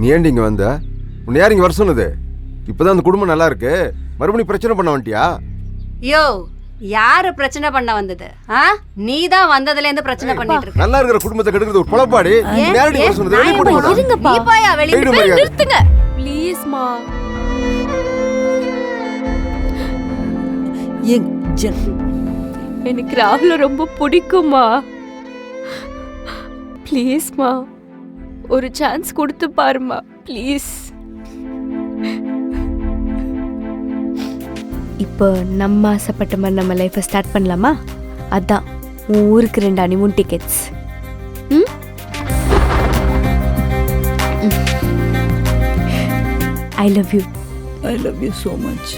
நீ ஏன்டி இங்க வந்த? உன்னை யார் இங்க வர சொன்னது? இப்பதான் அந்த குடும்பம் நல்லா இருக்கு, மறுபடியும் பிரச்சனை பண்ண வந்துட்டியா? யோ, யாரு பிரச்சனை பண்ண வந்தது? நீ தான் வந்ததுல இருந்து பிரச்சனை பண்ணிட்டு இருக்க. நல்லா இருக்கிற குடும்பத்தை கெடுக்கிறது ஒரு பொழப்பாடி. நேரடி வர சொன்னது வெளிய போடுங்க. இருங்கப்பா, நீ போயா வெளிய. நிறுத்துங்க ப்ளீஸ் மா. எனக்கு ராகுல ரொம்ப பிடிக்குமா. ப்ளீஸ்மா ஒரு சான்ஸ் கொடுத்து பாருமா ப்ளீஸ். இப்போ நம்ம ஆசைப்பட்ட மாதிரி நம்ம லைஃப்பை ஸ்டார்ட் பண்ணலாமா? அதான் உன் ஊருக்கு 2 honeymoon tickets. I love you. I love you so much.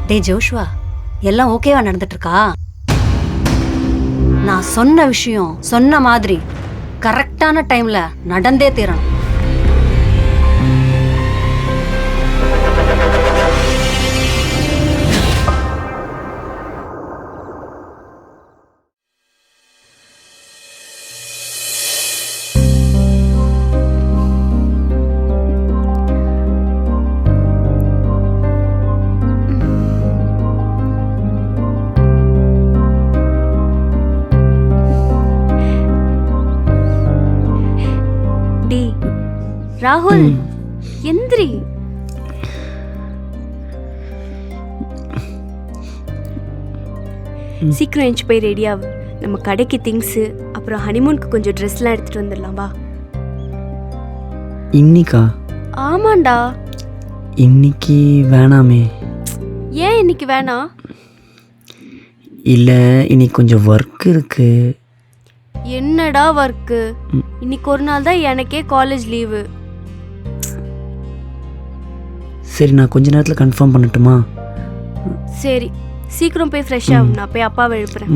Day Joshua, எல்லாம் ஓகேவா நடந்துட்டு இருக்கா? நான் சொன்ன விஷயம் சொன்ன மாதிரி கரெக்டான டைம்ல நடந்தே தீரணும். ராகுல் எந்திரி. சீக்கிரம் எழுந்து போய் ரெடியாகு. நம்ம கடைக்கு திங்ஸு அப்புறம் ஹனிமூனுக்கு கொஞ்சம் ட்ரெஸ்லாம் எடுத்துட்டு வந்துடலாம் வா. இன்னிக்கா? ஆமாண்டா. இன்னைக்கு வேணாமே. ஏன் இன்னைக்கு வேணாம்? இல்லை, இன்னைக்கு கொஞ்சம் ஒர்க் இருக்கு. என்னடா ஒர்க்கு? இன்னைக்கு ஒரு நாள் தான் எனக்கே காலேஜ் லீவு. சரி, நான் கொஞ்ச நேரத்தில் கன்ஃபார்ம் பண்ணட்டுமா? சரி, சீக்கிரம் போய் ஃப்ரெஷ் ஆகும். நான் போய் அப்பாவை எழுப்புறேன்.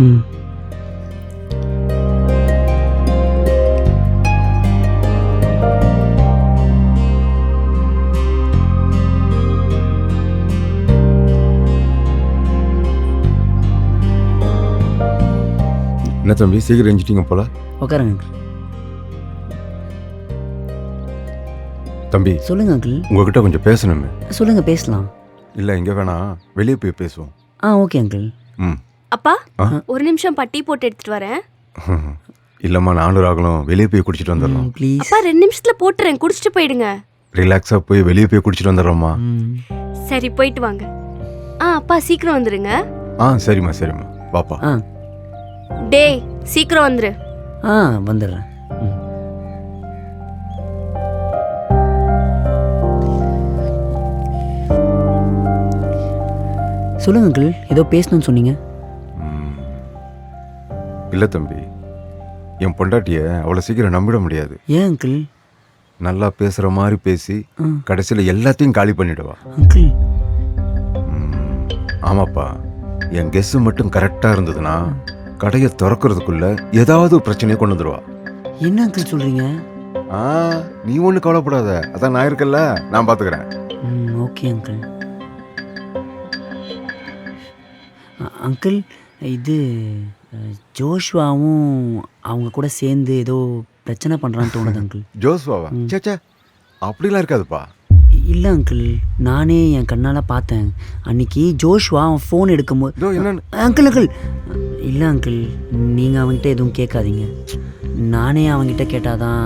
என்ன தம்பி சீக்கிரம் எஞ்சிட்டீங்க போல? உட்காருங்க. தம்பி சொல்லுங்க அங்கிள். உங்ககிட்ட கொஞ்சம் பேசணுமே. சொல்லுங்க, பேசலாம். இல்லை இங்கே வேணாம், வெளியே போய் பேசுவோம். Okay uncle. அப்பா ஒரு நிமிஷம் டீ போட்டு எடுத்துட்டு வரேன். இல்லைம்மா, நானும் ராகுலும் வெளியே போய் குடிச்சிட்டு வந்துடுறோம். ப்ளீஸ். அப்பா 2 நிமிஷத்துல போட்டுறேன், குடிச்சிட்டு போயிடுங்க. ரிலாக்ஸாக போய் வெளியே போய் குடிச்சிட்டு வந்துடுறோம்மா. சரி போயிட்டு வாங்க. அப்பா சீக்கிரம் வந்துருங்க. சரிம்மா சரிம்மா, பாப்பா. டேய் சீக்கிரம் வந்துரு. வந்துடுறேன். சொல்லுங்க அங்கிள், ஏதோ பேசணும்னு சொன்னீங்க. இல்லை தம்பி, என் பொண்டாட்டியை அவ்வளோ சீக்கிரம் நம்பிட முடியாது. ஏன் அங்கிள்? நல்லா பேசுகிற மாதிரி பேசி கடைசியில் எல்லாத்தையும் காலி பண்ணிடுவா. அங்கிள். ஆமாப்பா, என் கெஸ்ஸு மட்டும் கரெக்டாக இருந்ததுன்னா கடையை திறக்கிறதுக்குள்ள ஏதாவது பிரச்சனையை கொண்டு வந்துடுவா. என்ன அங்கிள் சொல்கிறீங்க? நீ ஒன்றும் கவலைப்படாத, அதான் நான் இருக்கல, நான் பார்த்துக்கிறேன். Okay uncle. அங்கிள், இது ஜோஷ்வாவும் அவங்க கூட சேர்ந்து ஏதோ பிரச்சனை பண்ணுறான்னு தோணுது அங்கிள். ஜோஷ்வாவா? சேச்சா, அப்படிலாம் இருக்காதுப்பா. இல்லை அங்கிள், நானே என் கண்ணால் பார்த்தேன். அன்னைக்கு ஜோஷ்வா அவன் ஃபோன் எடுக்கும்போது. அங்கிள் அங்கிள் இல்லை அங்கிள், நீங்கள் அவங்ககிட்ட எதுவும் கேட்காதீங்க. நானே அவங்ககிட்ட கேட்டால் தான்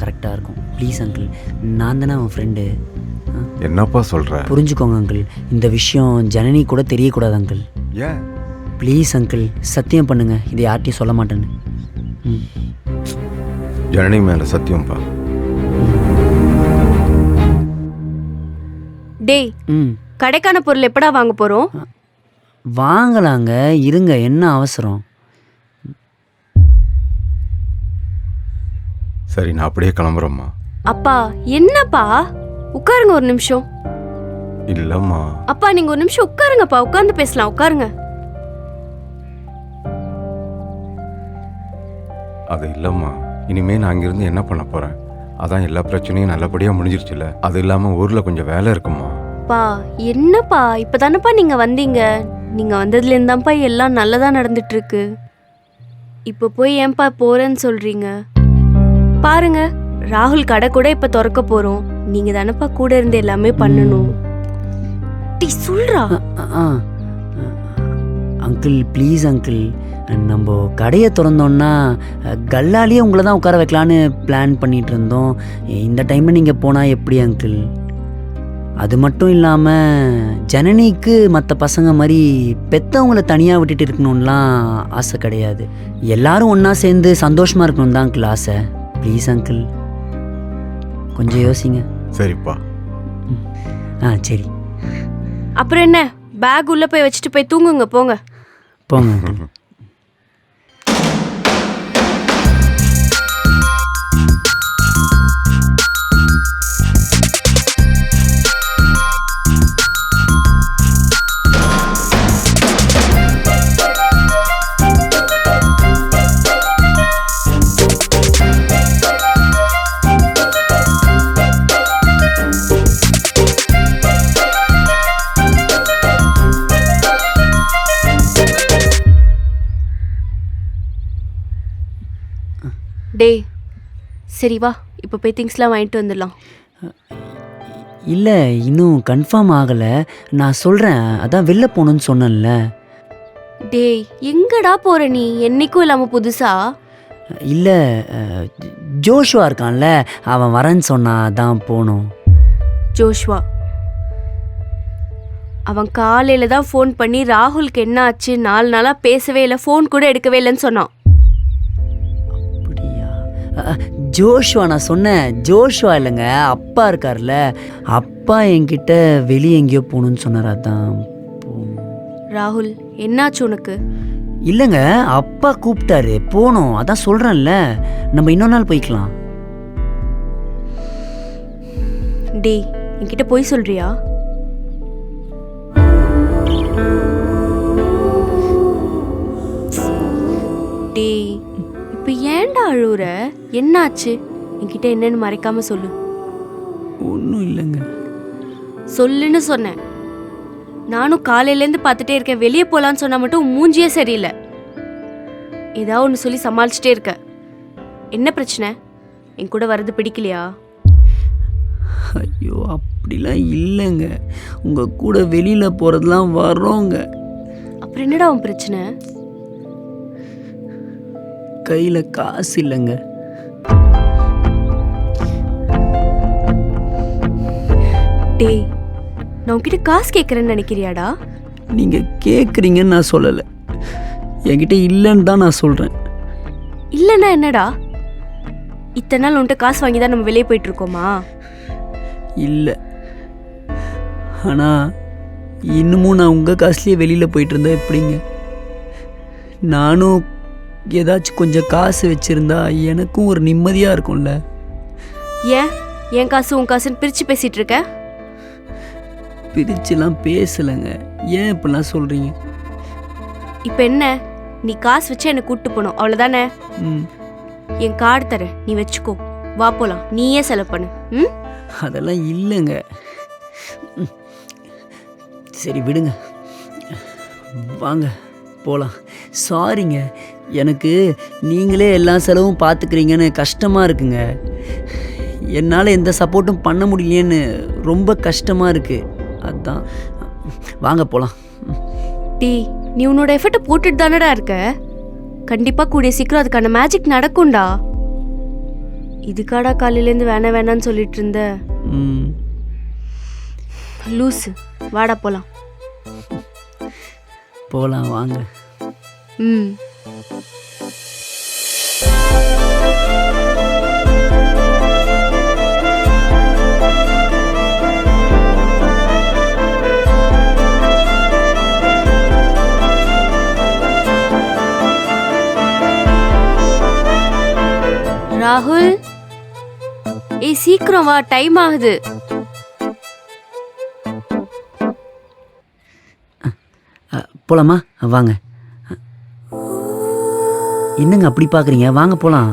கரெக்டாக இருக்கும். ப்ளீஸ் அங்கிள், நான் தானே அவன் ஃப்ரெண்டு. என்னப்பா சொல்கிற? புரிஞ்சுக்கோங்க அங்கிள், இந்த விஷயம் ஜனனி கூட தெரியக்கூடாது அங்கிள். ஏன்? ப்ளீஸ் அங்கிள், சத்தியம் பண்ணுங்க, இதை யார்ட்டையும் சொல்ல மாட்டேன்னு. ஜனனி மேலே சத்தியம்ப்பா. டேய், கடைக்கான பொருள் எப்படா வாங்க போறோம்? வாங்கலாங்க, இருங்க, என்ன அவசரம்? சரி, நான் அப்படியே கிளம்புறேம்மா. அப்பா என்னப்பா, உட்காருங்க ஒரு நிமிஷம். இல்லம்மா. அப்பா நீங்க ஒரு நிமிஷம் உட்காருங்கப்பா, உட்கார்ந்து பேசலாம், உட்காருங்க. அது இல்லம்மா, இனிமே நான் அங்கிருந்து என்ன பண்ண போறேன்? அதான் எல்லா பிரச்சனையும் நல்லபடியா முடிஞ்சிருச்சுல. அது இல்லாம ஊர்ல கொஞ்சம் வேலை இருக்குமா. பா என்னப்பா, இப்பதானப்பா நீங்க வந்தீங்க. நீங்க வந்ததுல இருந்தாப்பா எல்லாம் நல்லதா நடந்துட்டு இருக்கு. இப்போ போய் ஏன்பா போறேன்னு சொல்றீங்க? பாருங்க, ராகுல் கடை கூட இப்ப திறக்க போறோம். நீங்க தானப்பா கூட இருந்து எல்லாமே பண்ணணும். டீ சொல்றா. அங்கிள் ப்ளீஸ் அங்கிள், நம்ம கடையை திறந்தோன்னா கல்லாலேயே உங்களை தான் உட்கார வைக்கலான்னு பிளான் பண்ணிகிட்டு இருந்தோம். இந்த டைமில் நீங்கள் போனால் எப்படி அங்கிள்? அது மட்டும் இல்லாமல் ஜனனிக்கு மற்ற பசங்க மாதிரி பெற்றவங்கள தனியாக விட்டுட்டு இருக்கணும்லாம் ஆசை கிடையாது. எல்லாரும் ஒன்றா சேர்ந்து சந்தோஷமாக இருக்கணும் தான் அங்கிள் ஆசை. ப்ளீஸ் அங்கிள் கொஞ்சம் யோசிங்க. சரிப்பா. சரி. அப்புறம் என்ன, பேக் உள்ள போய் வச்சுட்டு போய் தூங்குங்க. போங்க போங்க அங்கிள். டேய் சரி வா, இப்போ போய் திங்ஸ்லாம் வாங்கிட்டு வந்துடலாம். இல்லை இன்னும் கன்ஃபார்ம் ஆகலை. நான் சொல்கிறேன், அதான் வெளில போகணுன்னு சொன்னேன்ல. டேய் எங்கடா போற நீ, என்னைக்கும் இல்லாமல் புதுசா? இல்லை ஜோஷுவா இருக்கான்ல, அவன் வரேன்னு சொன்னா தான் போகணும். ஜோஷ்வா அவன் காலையில் தான் ஃபோன் பண்ணி ராகுலுக்கு என்ன ஆச்சு 4 நாளாக பேசவே இல்லை, ஃபோன் கூட எடுக்கவே இல்லைன்னு சொன்னான். அப்படியா? ஜோஷுவா நான் சொன்னேன். ஜோஷுவா இல்லைங்க, அப்பா இருக்கார்ல, அப்பா என்கிட்ட வெளியே எங்கேயோ போகணுன்னு சொன்னார். அதான் ராகுல் என்னாச்சு உனக்கு? இல்லைங்க, அப்பா கூப்பிட்டாரு போனோம். அதான் சொல்கிறேன்ல, நம்ம இன்னொரு நாள் போய்க்கலாம். டேய் என்கிட்ட போய் சொல்றியா? டேய் இப்போ ஏன்டா அழுவுற? என்னாச்சு? என்கிட்ட என்னன்னு மறைக்காம சொல்லு. ஒன்றும் இல்லைங்க. சொல்லுன்னு சொன்னேன். நானும் காலையிலேருந்து பார்த்துட்டே இருக்கேன். வெளியே போகலான்னு சொன்னால் மட்டும் உன் மூஞ்சியே சரியில்லை. ஏதாவது ஒன்று சொல்லி சமாளிச்சிட்டே இருக்க. என்ன பிரச்சனை? என் கூட வர்றது பிடிக்கலையா? ஐயோ அப்படிலாம் இல்லைங்க, உங்கள் கூட வெளியில் போகிறதுலாம் வரோங்க. அப்புறம் என்னடா உன் பிரச்சனை? கையில் காசு இல்லைங்க. டேய் நான் உன்கிட்ட காசு கேட்குறேன்னு நினைக்கிறியாடா? நீங்கள் கேட்குறீங்கன்னு நான் சொல்லலை, என்கிட்ட இல்லைன்னு தான் நான் சொல்கிறேன். இல்லைன்னா என்னடா? இத்தனை நாள் உன்கிட்ட காசு வாங்கி தான் நம்ம வெளியே போயிட்டு இருக்கோமா? இல்லை, ஆனால் இன்னமும் நான் உங்கள் காசுலேயே வெளியில் போயிட்டு இருந்தா எப்படிங்க? நானும் ஏதாச்சும் கொஞ்சம் காசு வச்சுருந்தா எனக்கும் ஒரு நிம்மதியாக இருக்கும்ல. ஏன் என் காசு உன் காசுன்னு பிரித்து பேசிகிட்டு இருக்க? பிரிச்சுலாம் பேசலைங்க, ஏன் இப்படிலாம் சொல்கிறீங்க? இப்போ என்ன, நீ காசு வச்சு என்னை கூப்பிட்டு போகணும் அவ்வளோதானே? என் கார்டு தரேன், நீ வச்சுக்கோ. வா போகலாம், நீயே செலவு பண்ணு. ம் அதெல்லாம் இல்லைங்க. சரி விடுங்க, வாங்க போகலாம். சாரிங்க, எனக்கு நீங்களே எல்லா செலவும் பார்த்துக்கிறீங்கன்னு கஷ்டமாக இருக்குங்க. என்னால் எந்த சப்போர்ட்டும் பண்ண முடியலையேன்னு ரொம்ப கஷ்டமாக இருக்குது. அதான் வாங்க போகலாம். டீ நீ உன்னோட எஃபர்ட்டை போட்டுட்டு தானடா இருக்க. கண்டிப்பாக கூடிய சீக்கிரம் அதுக்கான மேஜிக் நடக்கும்டா. இதுக்காடா காலையிலேருந்து வேணாம் வேணான்னு சொல்லிட்டு இருந்த லூஸு? வாடா போகலாம். போகலாம் வாங்க. ம் ராகுல், ஏய் சீக்கிரம் வா, டைம் ஆகுது. போகலாமா? வாங்க. என்னங்க அப்படி பார்க்குறீங்க? வாங்க போகலாம்.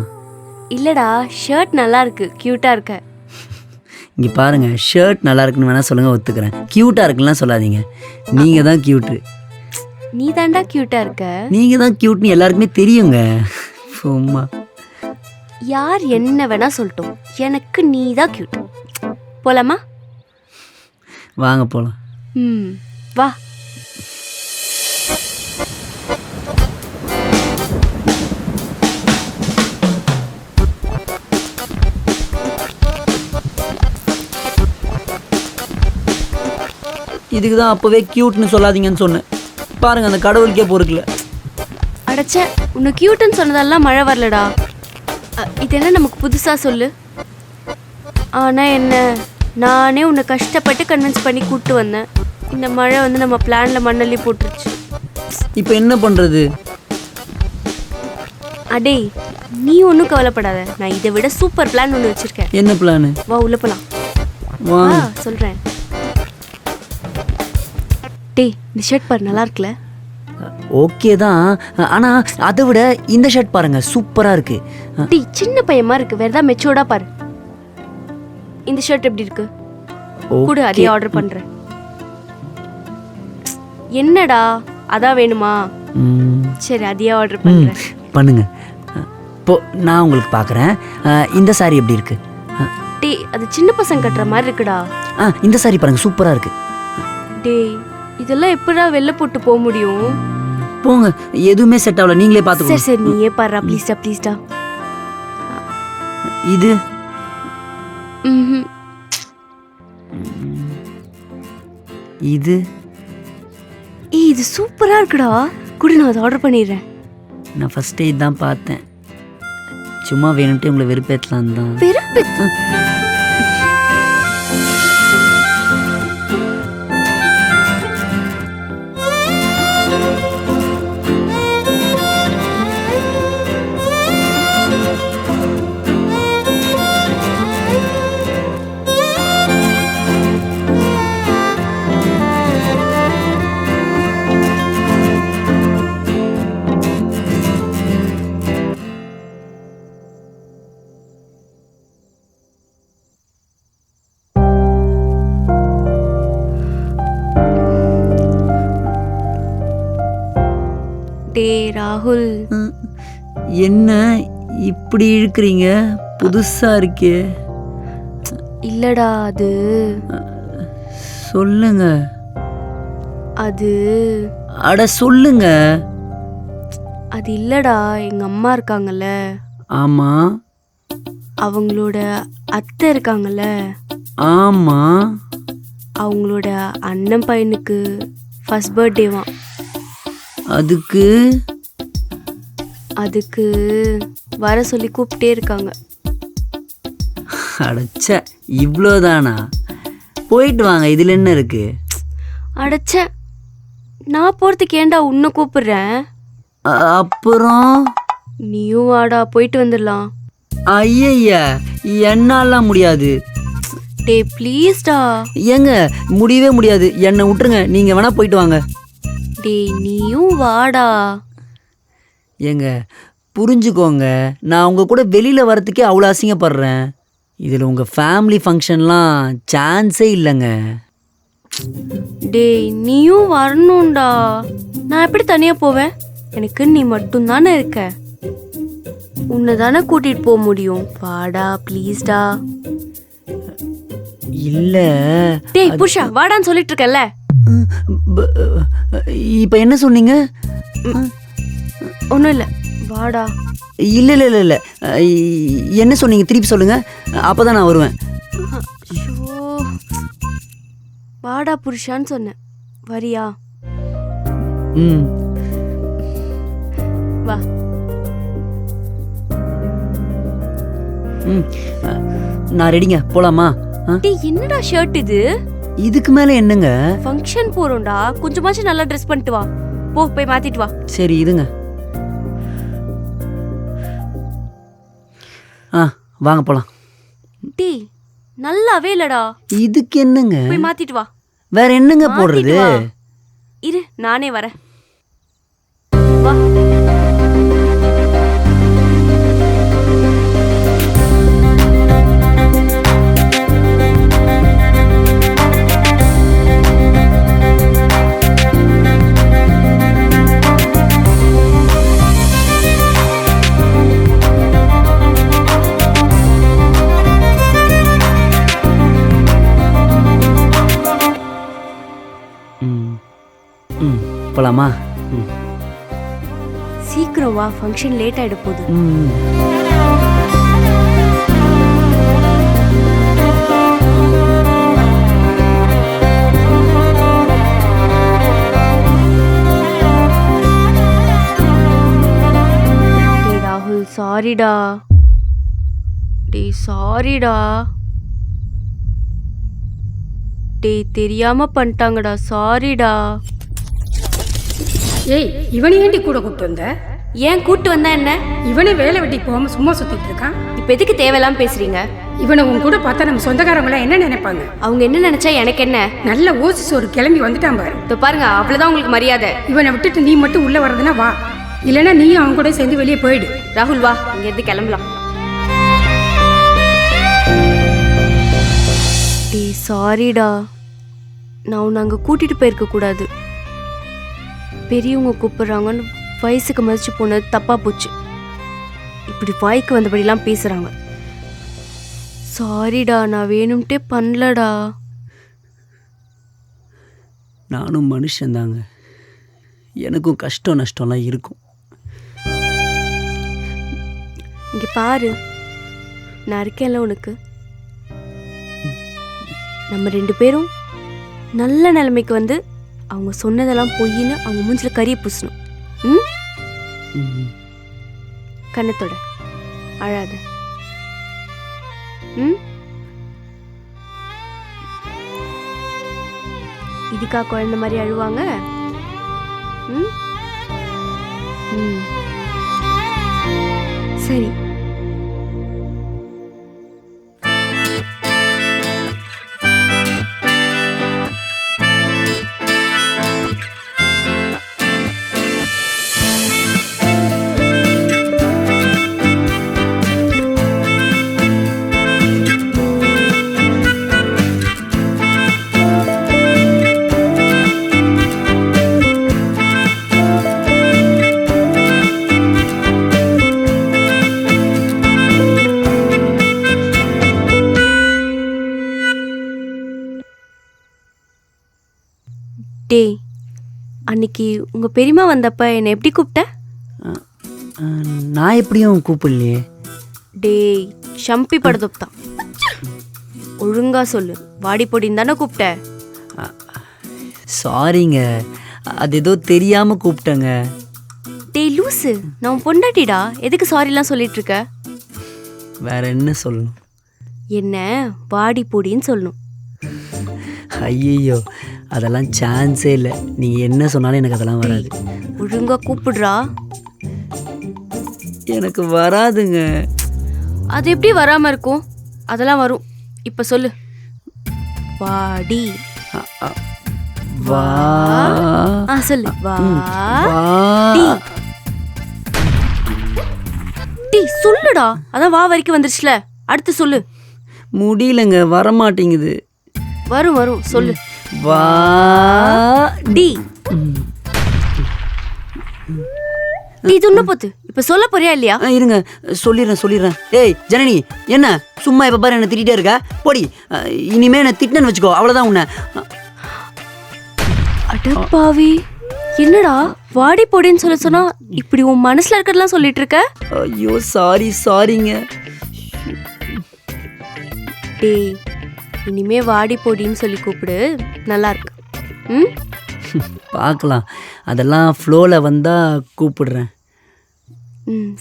இல்லடா, ஷர்ட் நல்லா இருக்கு, கியூட்டா இருக்க. இங்கே பாருங்க, ஷர்ட் நல்லா இருக்குன்னு வேணா சொல்லுங்க, ஒத்துக்கிறேன். க்யூட்டாக இருக்குலாம் சொல்லாதீங்க, நீங்கள் தான் க்யூட்டு. நீ தாண்டா கியூட்டா இருக்க. நீங்கள் தான் க்யூட்னு எல்லாருக்குமே தெரியுங்க. சும்மா யார் என்ன வேணா சொல்லட்டும், எனக்கு நீ தான் கியூட். போலாமா? வாங்க போகலாம். ம், வா. இதுக்கு தான் அப்போவே க்யூட்னு சொல்லாதீங்கன்னு சொன்னேன். பாருங்கள், அந்த கடவுளுக்கே பொறுக்கல. அடைச்ச, உன்னை கியூட்டுன்னு சொன்னதெல்லாம் மழை வரலடா. இது என்ன நமக்கு புதுசாக சொல்லு. ஆனால் என்ன, நானே உன்னை கஷ்டப்பட்டு கன்வின்ஸ் பண்ணி கூப்பிட்டு வந்தேன். இந்த மழை வந்து நம்ம பிளானில் மண்ணள்ளி போட்டுருச்சு. இப்போ என்ன பண்ணுறது? அடே, நீ ஒன்றும் கவலைப்படாத. நான் இதை விட சூப்பர் பிளான் ஒன்று வச்சுருக்கேன். என்ன பிளானு? வா உள்ள போலாம். வா. சொல்கிறேன். டேய், இந்த ஷர்ட் பாரு, நல்லா இருக்குல்ல? ஓகே தான், ஆனால் அதை விட இந்த ஷர்ட் பாருங்க, சூப்பராக இருக்கு. டேய், சின்ன பையமா இருக்கு, வேற ஏதாவது மெச்சூர்டா பாரு. இந்த ஷர்ட் எப்படி இருக்கு? கூட அதே ஆர்டர் பண்றேன். என்னடா, அதான் வேணுமா? சரி, அதே ஆர்டர் பண்றேன். பண்ணுங்க. இப்போ நான் உங்களுக்கு பார்க்குறேன். இந்த சாரி எப்படி இருக்கு? டேய், அது சின்ன பசங்க கட்டுற மாதிரி இருக்குடா. இந்த சாரி பாருங்க, சூப்பராக இருக்கு. டேய், இதெல்லாம் எப்படா வெளில போட்டு போக முடியும்? போங்க, எதுவுமே செட் ஆகல, நீங்களே சரி பார்த்துக்கோங்க. சரி, நீயே பாருடா, ப்ளீஸ்டா ப்ளீஸ்டா. இது இது ஏய், இது சூப்பரா இருக்குடா. கூட நான் அதை ஆர்டர் பண்ணிடுறேன். நான் ஃபர்ஸ்டே இதான் பார்த்தேன். சும்மா வேணும்ட்டு உங்களை வெறுப்பேற்றலாம் தான். வெறுப்பு? டே ராகுல், என்ன இப்படி இழுக்கிறீங்க? புதுசா இருக்கே. இல்லடா, அது சொல்லுங்க. அது அட சொல்லுங்க. அது இல்லடா, எங்க அம்மா இருக்காங்கல்ல, ஆமா. அவங்களோட அத்தை இருக்காங்கல்ல, ஆமா. அவங்களோட அண்ணன் பையனுக்கு ஃபர்ஸ்ட் பர்த்டேவாம். அதுக்கு வர சொல்லி கூப்பிட்டே இருக்காங்க. அடைச்ச, இவ்வளோதானா? போயிட்டு வாங்க, இதுல என்ன இருக்கு? அடைச்ச, நான் போறதுக்கு ஏன்டா உன்னை கூப்பிடுறேன்? அப்புறம் நீயும் வாடா, போயிட்டு வந்துடலாம். ஐயா, என்னாலாம் முடியாது. டே ப்ளீஸ்டா. ஏங்க, முடியவே முடியாது, என்னை விட்டுருங்க, நீங்க வேணா போயிட்டு வாங்க. டேய், நீயும் வாடா. ஏங்க புரிஞ்சுக்கோங்க, நான் உங்க கூட வெளியில வரத்துக்கே அவ்வளோ அசிங்கப்படுறேன். இதில் உங்க ஃபேமிலி ஃபங்க்ஷன்லாம் சான்ஸே இல்லைங்க. டேய், நீயும் வரணும்டா. நான் எப்படி தனியா போவேன்? எனக்கு நீ மட்டும் தானே இருக்க. உன்னை தானே கூட்டிட்டு போக முடியும். வாடா ப்ளீஸ்டா. இல்ல. டேய் புஷா, வாடான்னு சொல்லிட்டு இருக்கல. இப்போ என்ன சொன்னீங்க? ஒன்றும் இல்லை, வாடா. இல்லை இல்லை இல்லை இல்லை, என்ன சொன்னீங்க? திருப்பி சொல்லுங்க, அப்போதான் நான் வருவேன். வாடா புருஷான்னு சொன்னேன், வரியா? வா. நான் ரெடிங்க, போலாமா? டேய், என்னடா ஷர்ட் இது? இதுக்கு மேல என்னங்க? ஃபங்க்ஷன் போறோம்டா, கொஞ்சமாச்சும் நல்லா ட்ரெஸ் பண்ணிட்டு வா. போ, போய் மாத்திட்டு வா. சரி இருங்க. வாங்க போலாம். டேய், நல்லாவே இல்லடா. இதுக்கு என்னங்க? போய் மாத்திட்டு வா. வேற என்னங்க போடுறது? இரு, நானே வரேன். வா. போலாமா? சீக்கிரம் வா, ஃபங்க்ஷன் லேட் ஆயிட போகுது. டேய் ராகுல், சாரிடா. டேய் சாரிடா. டேய் தெரியாம பண்ணிட்டாங்கடா, சாரிடா. ஏய், இவனை ஏண்டி கூட கூப்பிட்டு வந்த? ஏன் கூட்டு வந்தா என்ன? இவனே வேலை வெட்டி போகாம சும்மா சுத்திட்டு இருக்கான். இப்ப எதுக்கு தேவையில்லாம பேசுறீங்க? இவனை உன் கூட பார்த்தா நம்ம சொந்தக்காரங்கள என்ன நினைப்பாங்க? அவங்க என்ன நினைச்சா எனக்கு என்ன? நல்ல ஓசிஸ் ஒரு கிளம்பி வந்துட்டான் பாரு. இதோ பாருங்க, அவ்வளவுதான் உங்களுக்கு மரியாதை. இவனை விட்டுட்டு நீ மட்டும் உள்ள வர்றதுன்னா வா, இல்லைன்னா நீயும் அவன் கூட சேர்ந்து வெளியே போயிடு. ராகுல் வா, இங்க இருந்து கிளம்பலாம். டேய் சாரிடா, நான் உன்னை அங்கே கூட்டிட்டு போயிருக்க கூடாது. பெரியவங்க கூப்பிடுறாங்கன்னு வயசுக்கு மதிச்சு போனது தப்பா போச்சு. இப்படி வாய்க்கு வந்தபடிலாம் பேசுறாங்க. சாரிடா, நான் வேணும்ட்டே பண்ணலடா. நானும் மனுஷன்தாங்க, எனக்கும் கஷ்டம் நஷ்டம்லாம் இருக்கும். இங்க பாரு, நான் இருக்கேன்ல உனக்கு. நம்ம 2 பேரும் நல்ல நிலைமைக்கு வந்து அவங்க சொன்னதெல்லாம் பொய்ன்னு அவங்க மூஞ்சில கறியை பூசணும். கண்ணத்தோட அழாத. இதுக்கா குழந்தை மாதிரி அழுவாங்க? சரி. டேய், அன்னைக்கு உங்க பெரியம்மா வந்தப்ப என்னை எப்படி கூப்பிட்ட? நான் எப்படியும் கூப்பிடலையே. டேய் ஷம்பி படுதோப்தான், ஒழுங்கா சொல்லு. வாடி பொடின்னு தானே கூப்பிட்ட? சாரிங்க, அது ஏதோ தெரியாம கூப்பிட்டேங்க. டேய் லூசு, நான் பொண்டாட்டிடா, எதுக்கு சாரிலாம் சொல்லிட்டு இருக்க? வேற என்ன சொல்லணும்? என்ன வாடி பொடின்னு சொல்லணும். ஐயோ, அதெல்லாம் சான்ஸே இல்லை. நீங்கள் என்ன சொன்னாலும் எனக்கு அதெல்லாம் வராது. ஒழுங்கா கூப்பிடுறா. எனக்கு வராதுங்க. அது எப்படி வராம இருக்கும்? அதெல்லாம் வரும். இப்ப சொல்லு. வாடி. வா. சொல்லு. வா. வா. டீ சொல்லுடா. அதான் வா வரைக்கும் வந்துருச்சுல, அடுத்து சொல்லு. முடியலங்க, வரமாட்டேங்குது. வரும் வரும், சொல்லு. வா. டி. இது உன்ன போத்து. இப்ப சொல்ல போறியா இல்லையா? இருங்க, சொல்லிடுறேன். ஏய் ஜனனி, என்ன சும்மா இப்ப பாரு என்ன திட்டிட்டே இருக்க? போடி, இனிமே என்ன திட்டினு வச்சுக்கோ, அவ்வளவுதான் உன்னை. அடப்பாவி, என்னடா வாடி போடின்னு சொல்ல சொன்னா இப்படி உன் மனசுல இருக்கிறதெல்லாம் சொல்லிட்டு இருக்க? ஐயோ சாரிங்க. டேய், இனிமே வாடி போடின்னு சொல்லி கூப்பிடு, நல்லா இருக்கு. பார்க்கலாம், அதெல்லாம் ஃப்ளோவில் வந்தால் கூப்பிடுறேன்.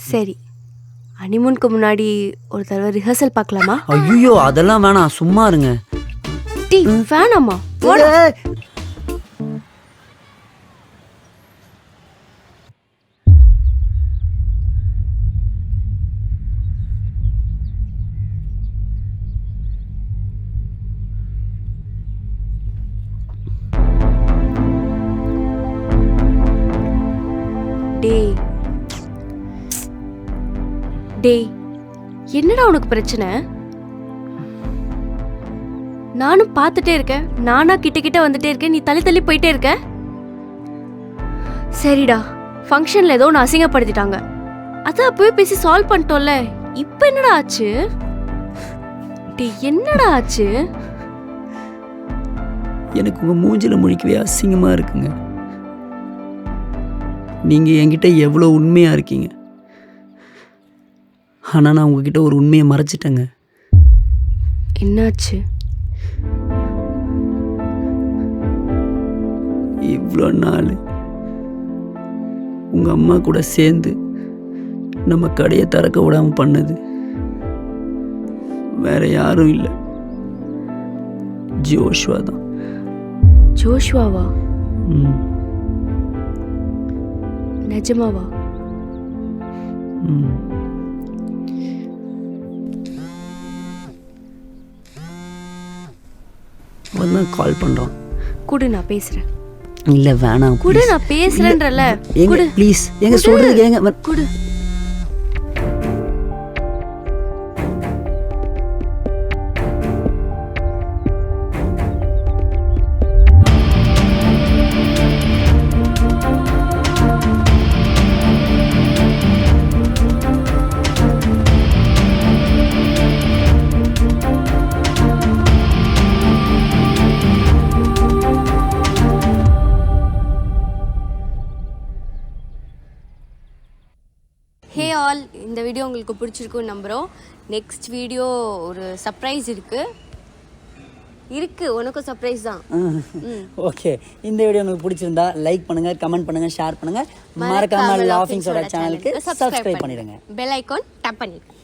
சரி. ஹனிமூனுக்கு முன்னாடி ஒரு தடவை ரிஹர்சல் பார்க்கலாமா? ஐயோ அதெல்லாம் வேணாம், சும்மா இருங்க. டீ வேணாமா? டேய், என்னடா உனக்கு பிரச்சனை? நானும் பார்த்துட்டே இருக்கேன், நானா கிட்ட வந்துட்டே இருக்கேன், நீ தள்ளி போயிட்டே இருக்க. சரிடா, ஃபங்க்ஷன்ல ஏதோ ஒன்று அசிங்கப்படுத்திட்டாங்க, அதான் அப்பவே பேசி சால்வ் பண்ணிட்டோம்ல. இப்போ என்னடா ஆச்சு? டேய் என்னடா ஆச்சு? எனக்கு உங்க மூஞ்சில முழிக்கவே அசிங்கமா இருக்குங்க. நீங்கள் என்கிட்ட எவ்வளோ உண்மையாக இருக்கீங்க. ஆனால் நான் உங்ககிட்ட ஒரு உண்மையை மறைச்சிட்டேங்க. என்னாச்சு? இவ்வளோ நாள் உங்கள் அம்மா கூட சேர்ந்து நம்ம கடையை திறக்க விடாமல் பண்ணது வேற யாரும் இல்லை, ஜோஷ்வா தான். ஜோஷ்வாவா? ம் நிஜமாவா? ம் அவன் தான் கால் பண்ணுறான். குடு, நான் பேசுறேன். இல்லை வேணாம், குடு, நான் பேசுறேன்றல. குடு ப்ளீஸ், எங்க சொல்றது கேங்க. குடு. ஹே ஆல், இந்த வீடியோ உங்களுக்கு பிடிச்சிருக்குன்னு நம்புகிறோம். நெக்ஸ்ட் வீடியோ ஒரு சர்ப்ரைஸ் இருக்கு. உனக்கும் சர்ப்ரைஸ் தான். ஓகே, இந்த வீடியோ உங்களுக்கு பிடிச்சிருந்தா லைக் பண்ணுங்க, கமெண்ட் பண்ணுங்க, ஷேர் பண்ணுங்க. மறக்காம லாஃபிங்ஸோட சேனலுக்கு சப்ஸ்கிரைப் பண்ணிடுங்க. பெல் ஐகான் டேப் பண்ணிடுங்க.